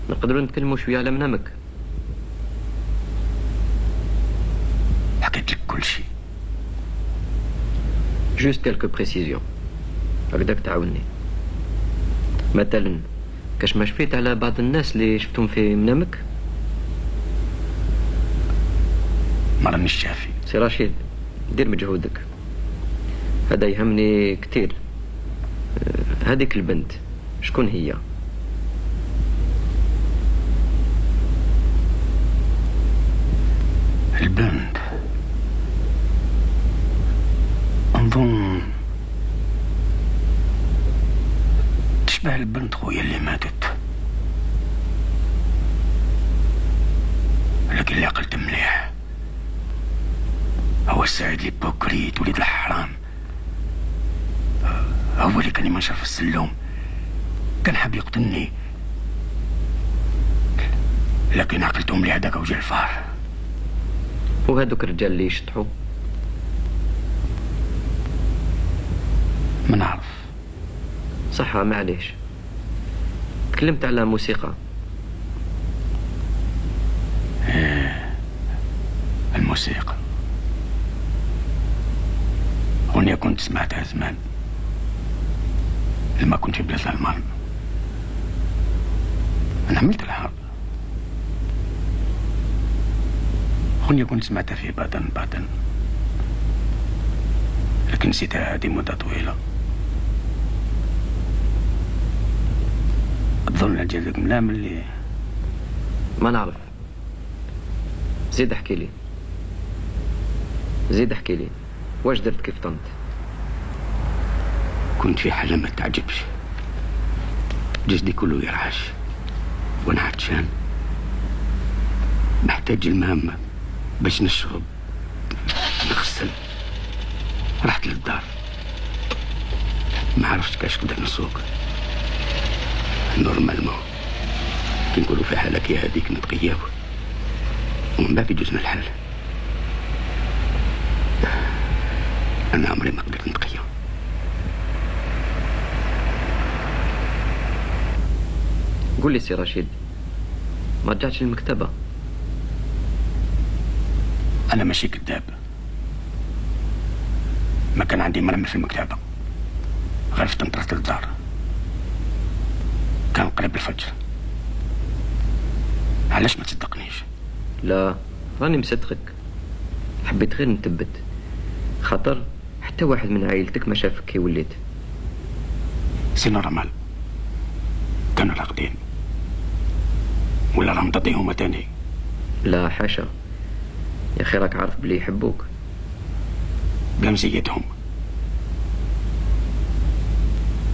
S1: نقدروا نتكلموا شويه على منامك؟
S2: حكيت لك كل شيء.
S1: جوست كالكو بريسيزيون هكذاك تعاوني. مثلا كاش ما شفيت على بعض الناس اللي شفتهم في منامك؟
S2: ما رانيش شافي.
S1: سي رشيد دير مجهودك، هذا يهمني كتير. هذيك البنت شكون هي؟
S2: البنت أظن تشبه البنت خويا اللي ماتت، لكن اللي عقلت مليح هو السعيد اللي بوكريت وليد الحرام. هو اللي كان يمشر في السلوم، كان حاب يقتلني، لكن عقلتهم لي هذاك وجه الفار.
S1: وهذوك الرجال اللي يشطحوا؟
S2: ما نعرف.
S1: صح معليش، تكلمت على موسيقى.
S2: الموسيقى أغنية كنت سمعتها زمان لما كنت في بلاد الألمان. أنا عملت الحرب، أغنية كنت سمعتها في بعدا لكن نسيتها هذه مدة طويلة. أظن أجلك منام اللي
S1: ما نعرف. زيد احكي لي، زيد احكي لي، واش درت كيف طنت؟
S2: كنت في حالة ما تعجبش، جسدي كله يرعش وانا عطشان، محتاج الماء باش نشرب نغسل. رحت للدار، ما عرفتش كاش نقدر نسوق. نورمالمون كي نقولوا في حالة كي هذيك نتقياو، ومن بعد يجوزنا الحال. أنا عمري ما قدرت نتقيا.
S1: قول لي سي رشيد، ما رجعتش للمكتبة؟
S2: أنا ماشي كذاب، ما كان عندي مرمي في المكتبة، غير طرحت للدار، كان قريب الفجر. علاش ما تصدقنيش؟
S1: لا راني مصدقك، حبيت غير نثبت، خاطر حتى واحد من عائلتك ما شافك كي وليت.
S2: سي نورمال، كانوا راقدين ولا راهم تضيهم تاني؟
S1: لا حاشا يا اخي، راك عارف بلي يحبوك.
S2: بلا مزيتهم،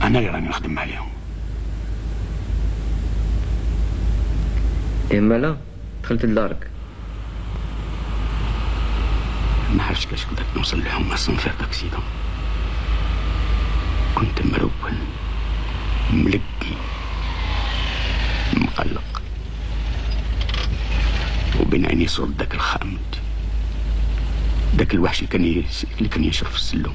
S2: انا اللي راني نخدم عليهم.
S1: اما لا دخلت لدارك.
S2: ما عرفتش كاش قدرت نوصل لهم اصلا في هذاك السيده. كنت مرون ملقي مقلق، وبين عيني صوت داك الخامد، داك الوحش اللي كان ينشر في السلم.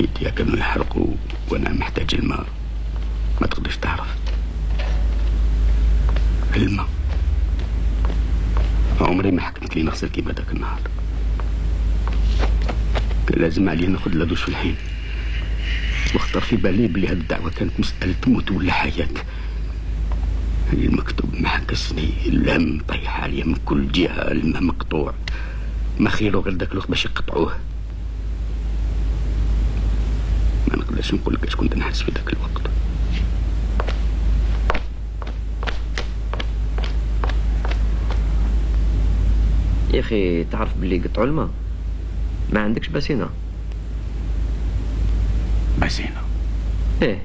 S2: يديا كانوا يحرقوا وانا محتاج الماء. ما تقدرش تعرف الماء. عمري ما حكمت لي نغسل كيما داك النهار. كان لازم عليا ناخذ لا دوش في الحين، واخطر في بالي بلي هاد الدعوه كانت مساله موت ولا حياه. المكتوب محكسني، اللام طيح عليا من كل جهه، الماء مقطوع، ما خيرو غير داك الوقت باش يقطعوه. ما نقدرش نقول لك اش كنت نحس في داك الوقت.
S1: يا اخي تعرف بلي قطعوا الماء ما عندكش باسينه؟
S2: باسينه؟
S1: ايه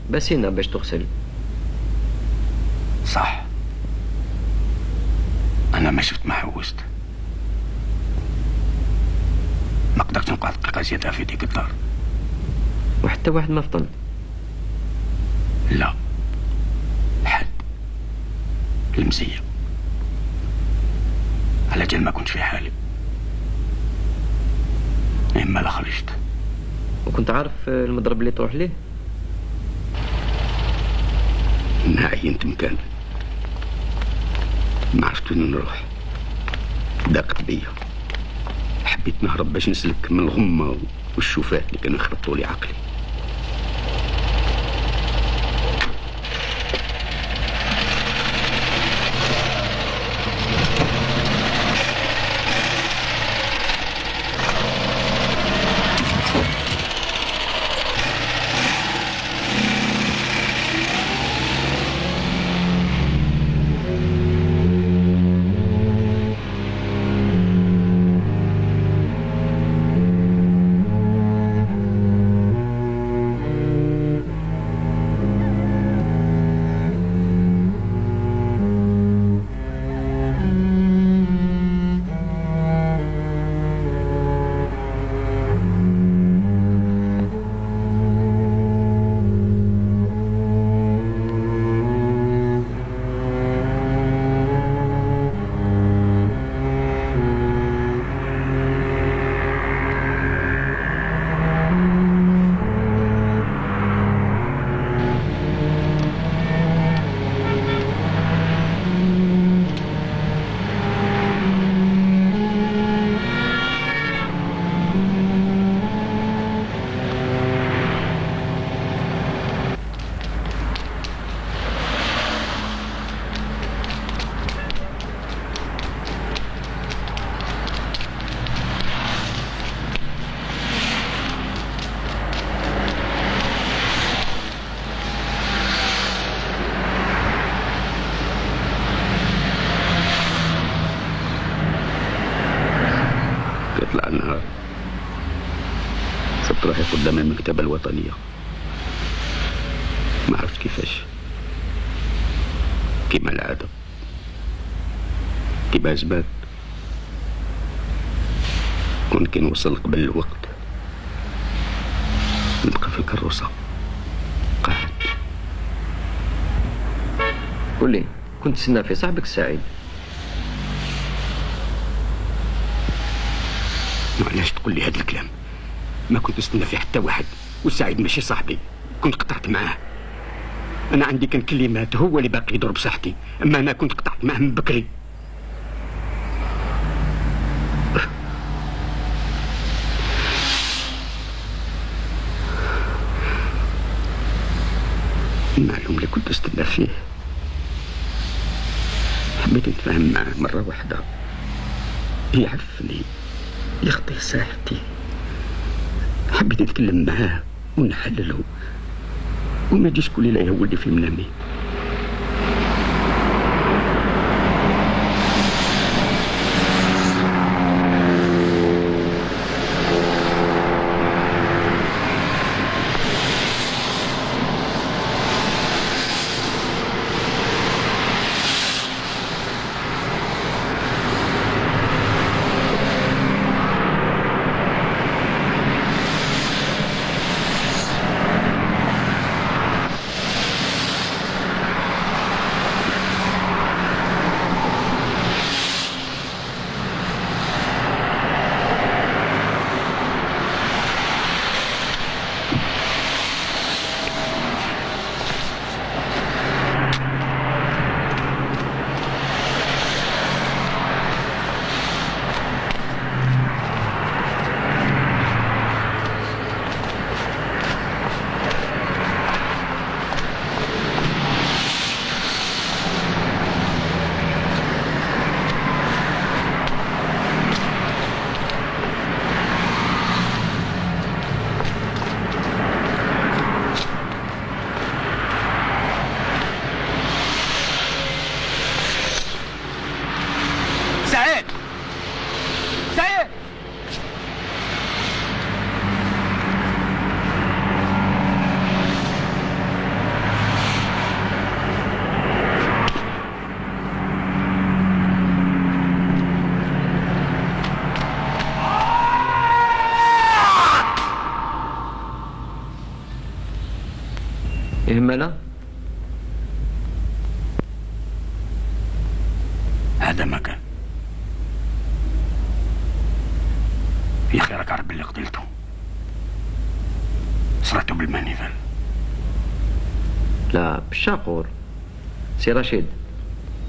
S1: باسينه باش تغسل.
S2: صح، انا ما شفت ما حوست. ما قدرتش نقعد دقيقه زياده في ديك الدار.
S1: وحتى واحد ما فطن؟
S2: لا، حد المزيه على جال ما كنت في حالي. اما لا خرجت.
S1: وكنت عارف المضرب اللي تروح ليه؟
S2: ما عينت مكان، ما عرفت وين نروح. ضاقت بيا، حبيت نهرب باش نسلك من الغمه والشوفات اللي كانوا يخرطوا لي عقلي. يطلع النهار صرت روحي قدام المكتبة الوطنية. ما عرفت كيفاش، كيما العادة كيما زمان كي نوصل قبل الوقت نبقى في الكروسة قاعد.
S1: قولي كنت تسنى في صاحبك السعيد؟
S2: علاش تقول لي هذا الكلام؟ ما كنت نستنى في حتى واحد، والسعيد ماشي صاحبي، كنت قطعت معاه. انا عندي كان كلمات هو اللي باقي يضرب صحتي، اما انا كنت قطعت معاه من بكري. المعلوم اللي كنت استنى فيه حبيت نتفاهم معاه مرة واحدة، يعرفني يخطي ساحتي. حبيت نتكلم معاه ونحلله وما يجيش كل ليلة يهودي في منامي.
S1: يهمنا
S2: هذا ما كان. يا اخي راك عارف باللي قتلته، صرعته بالمانيفال.
S1: لا بالشاقور. سي رشيد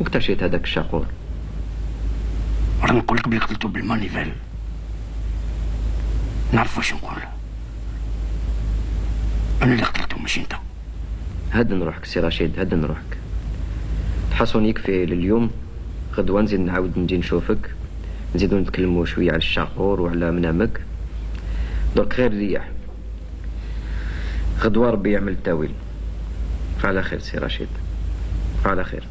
S1: واكتشيت هذاك الشاقور.
S2: راني نقول لك بلي قتلته بالمانيفال. نعرف واش نقول. انا اللي قتلته ماشي انت.
S1: هدن روحك سي رشيد، هدن روحك. تحصون يكفي لليوم، غدوة نزيد نعاود نجي نشوفك، نزيدو نتكلموا شوية على الشاقور وعلى منامك. درك غير ريح، غدوة ربي يعمل التاويل. فعلى خير سي رشيد، فعلى خير.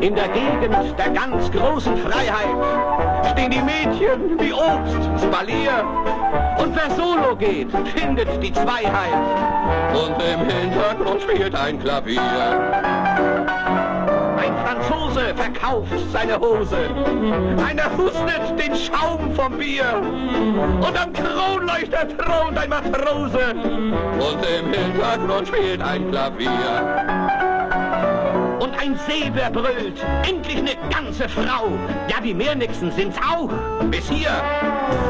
S11: In der Gegend der ganz großen Freiheit stehen die Mädchen wie Obst, Spalier. Und wer solo geht, findet die Zweiheit.
S10: Und im Hintergrund spielt ein Klavier.
S11: Ein Franzose verkauft seine Hose. Einer hustet den Schaum vom Bier. Und am Kronleuchter thront ein Matrose.
S10: Und im Hintergrund spielt ein Klavier.
S11: Und ein Säber brüllt, endlich eine ganze Frau. Ja, die Meernixen sind's auch, bis hier.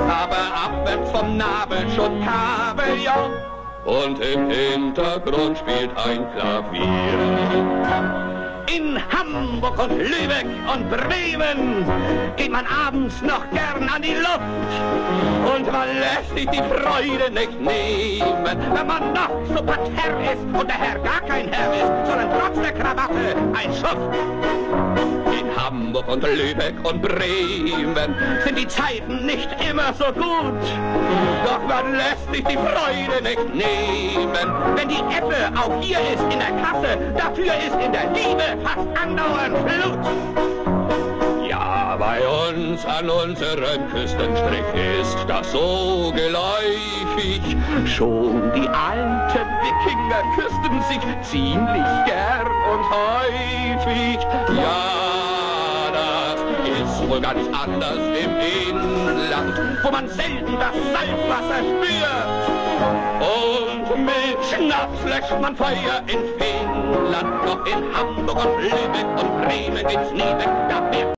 S10: Aber abwärts vom Nabel schon Kabeljau. Und im Hintergrund spielt ein Klavier.
S11: In Hamburg und Lübeck und Bremen geht man abends noch gern an die Luft. Und man lässt sich die Freude nicht nehmen, wenn man noch so parterre ist und der Herr gar kein Herr ist, sondern trotz der Krawatte ein Schuft.
S10: In Hamburg und Lübeck und Bremen
S11: sind die Zeiten nicht immer so gut.
S10: Doch man lässt sich die Freude nicht nehmen.
S11: Wenn die Ebbe auch hier ist in der Kasse, dafür ist in der Liebe fast andauernd Flut.
S10: Ja, bei uns an unserem Küstenstrich ist das so geläufig.
S11: Schon die alten Wikinger küssten sich ziemlich gern und häufig.
S10: Ja, das ist wohl ganz anders im Inland,
S11: wo man selten das Salzwasser spürt.
S10: Und mit
S11: Schnaps löscht man Feuer in Finnland. Doch in Hamburg und Lübeck und Bremen geht's nie weg. Da